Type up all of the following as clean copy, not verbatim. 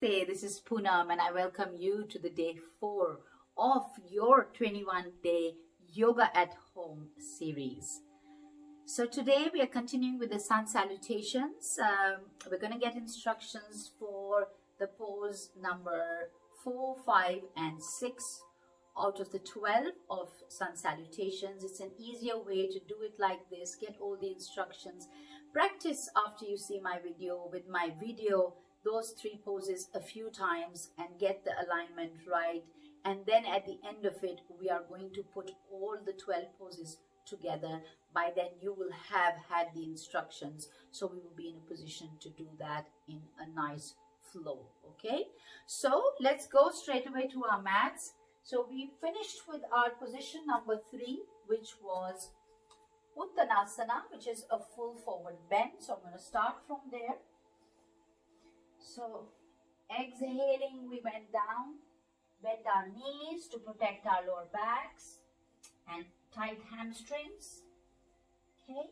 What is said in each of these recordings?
Namaste, this is Punam and I welcome you to the day 4 of your 21-day Yoga at Home series. So today we are continuing with the sun salutations. We're going to get instructions for the pose number 4, 5 and 6 out of the 12 of sun salutations. It's an easier way to do it like this. Get all the instructions. Practice after you see my video with my video those 3 poses a few times and get the alignment right, and then at the end of it we are going to put all the 12 poses together. By then you will have had the instructions, so we will be in a position to do that in a nice flow. Okay, so let's go straight away to our mats. So we finished with our position number 3, which was Uttanasana, which is a full forward bend. So I'm going to start from there. So exhaling, we went down, bend our knees to protect our lower backs and tight hamstrings. Okay.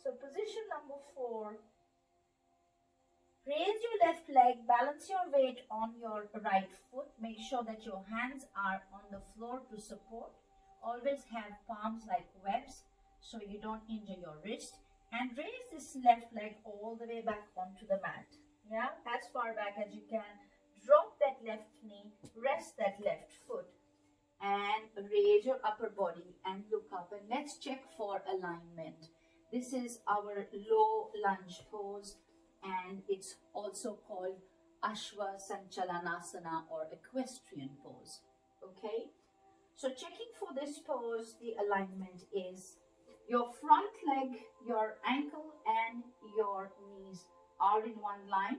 So position number 4. Raise your left leg, balance your weight on your right foot. Make sure that your hands are on the floor to support. Always have palms like webs, so you don't injure your wrist, and raise this left leg all the way back onto the mat. Yeah, as far back as you can. Drop that left knee, rest that left foot, and raise your upper body and look up. And let's check for alignment. This is our low lunge pose, and it's also called Ashwa Sanchalanasana or equestrian pose. Okay, so checking for this pose, the alignment is your front leg, your ankle and your knees are in one line,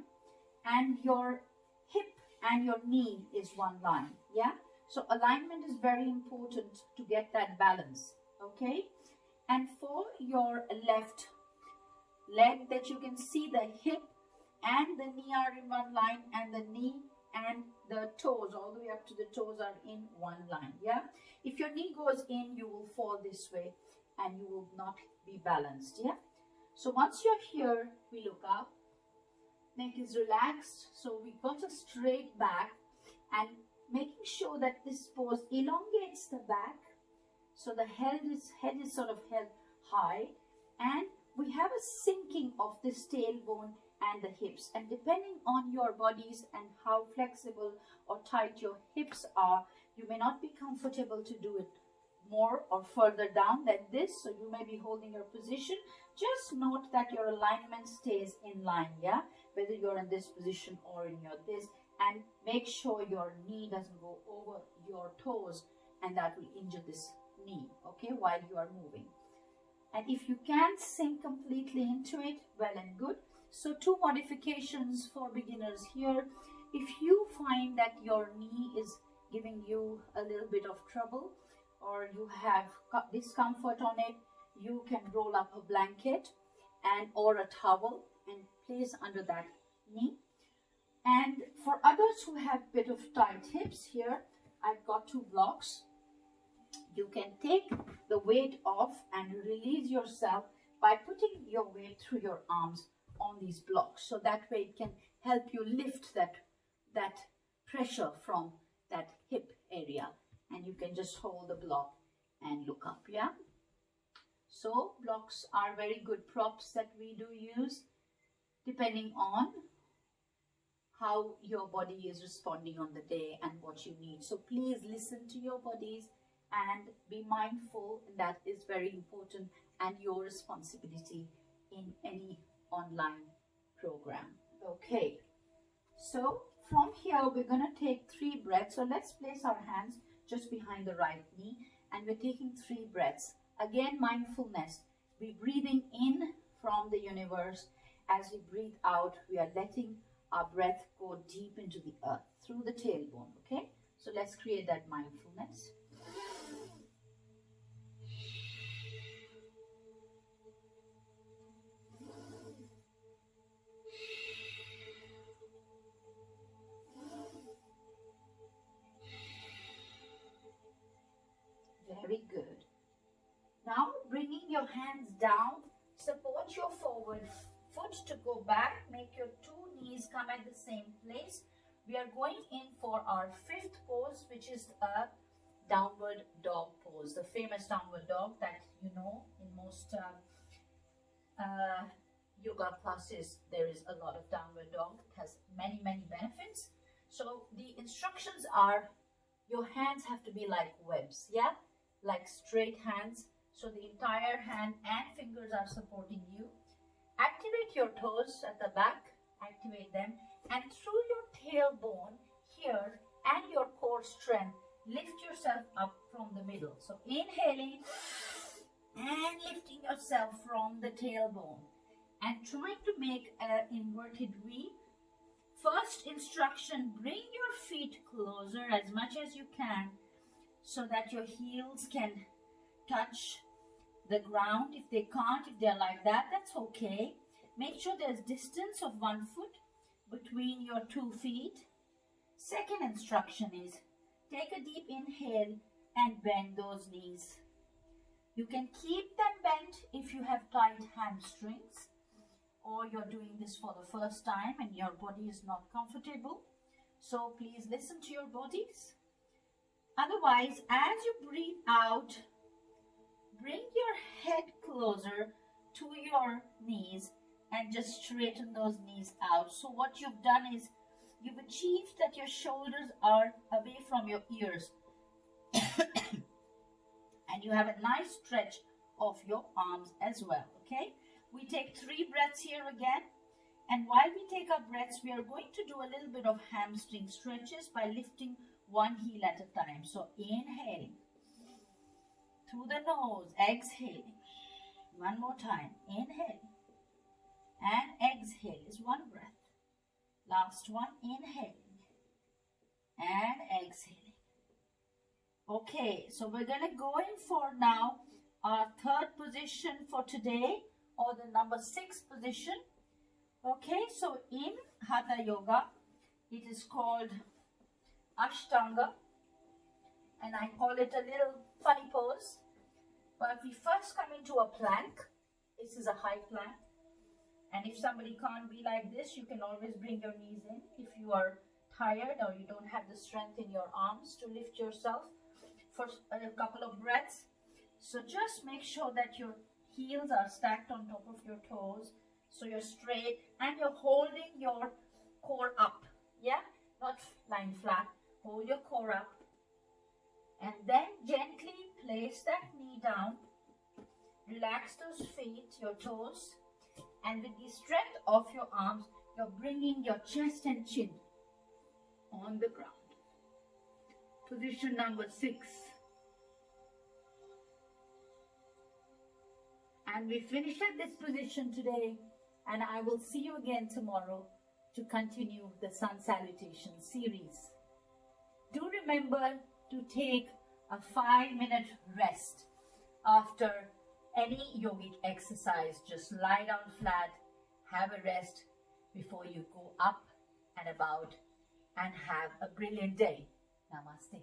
and your hip and your knee is one line. Yeah, so alignment is very important to get that balance. Okay, and for your left leg, that you can see the hip and the knee are in one line, and the knee and the toes all the way up to the toes are in one line. Yeah, if your knee goes in, you will fall this way and you will not be balanced. Yeah, so once you're here, we look up, neck is relaxed, so we got a straight back, and making sure that this pose elongates the back, so the head is sort of held high, and we have a sinking of this tailbone and the hips, and depending on your bodies and how flexible or tight your hips are, you may not be comfortable to do it more or further down than this, so you may be holding your position. Just note that your alignment stays in line, yeah, whether you're in this position or in your this, and make sure your knee doesn't go over your toes, and that will injure this knee, okay, while you are moving. And if you can't sink completely into it, well and good. So 2 modifications for beginners here. If you find that your knee is giving you a little bit of trouble, or you have discomfort on it, you can roll up a blanket and or a towel and place under that knee. And for others who have a bit of tight hips, here I've got 2 blocks. You can take the weight off and release yourself by putting your weight through your arms on these blocks, so that way it can help you lift that pressure from that hip area, and you can just hold the block and look up. Yeah, so blocks are very good props that we do use depending on how your body is responding on the day and what you need. So please listen to your bodies and be mindful. That is very important and your responsibility in any online program. Okay, so from here we're going to take 3 breaths. So let's place our hands just behind the right knee, and we're taking 3 breaths. Again, mindfulness. We're breathing in from the universe. As we breathe out, we are letting our breath go deep into the earth through the tailbone. Okay, so let's create that mindfulness. Very good. Now bringing your hands down Support your forward foot to go back. Make your two knees come at the same place. We are going in for our fifth pose, which is a downward dog pose, the famous downward dog that you know in most yoga classes. There is a lot of downward dog. It has many benefits. So the instructions are, your hands have to be like webs, yeah, like straight hands. So the entire hand and fingers are supporting you. Activate your toes at the back, activate them, and through your tailbone here and your core strength, lift yourself up from the middle. So inhaling and lifting yourself from the tailbone and trying to make an inverted V. First instruction, bring your feet closer as much as you can so that your heels can touch the ground. If they can't, if they're like that, that's okay. Make sure there's distance of 1 foot between your 2 feet. Second instruction is, take a deep inhale and bend those knees. You can keep them bent if you have tight hamstrings, or you're doing this for the first time and your body is not comfortable. So please listen to your bodies. Otherwise, as you breathe out, bring your head closer to your knees and just straighten those knees out. So what you've done is, you've achieved that your shoulders are away from your ears. And you have a nice stretch of your arms as well, okay? We take 3 breaths here again. And while we take our breaths, we are going to do a little bit of hamstring stretches by lifting one heel at a time. So inhaling through the nose, exhaling. One more time, inhale and exhale is 1 breath. Last one, inhaling and exhaling. Okay, so we're going to go in for now our 3rd position for today, or the number 6 position. Okay, so in Hatha Yoga, it is called Ashtanga, and I call it a little funny pose. But we first come into a plank. This is a high plank. And if somebody can't be like this, you can always bring your knees in. If you are tired or you don't have the strength in your arms to lift yourself for a couple of breaths. So just make sure that your heels are stacked on top of your toes. So you're straight and you're holding your core up. Yeah, not lying flat. Hold your core up. And then gently place that knee down. Relax those feet, your toes. And with the strength of your arms, you're bringing your chest and chin on the ground. Position number 6. And we finish at this position today. And I will see you again tomorrow to continue the Sun Salutation series. Do remember to take a 5-minute rest after any yogic exercise. Just lie down flat, have a rest before you go up and about, and have a brilliant day. Namaste.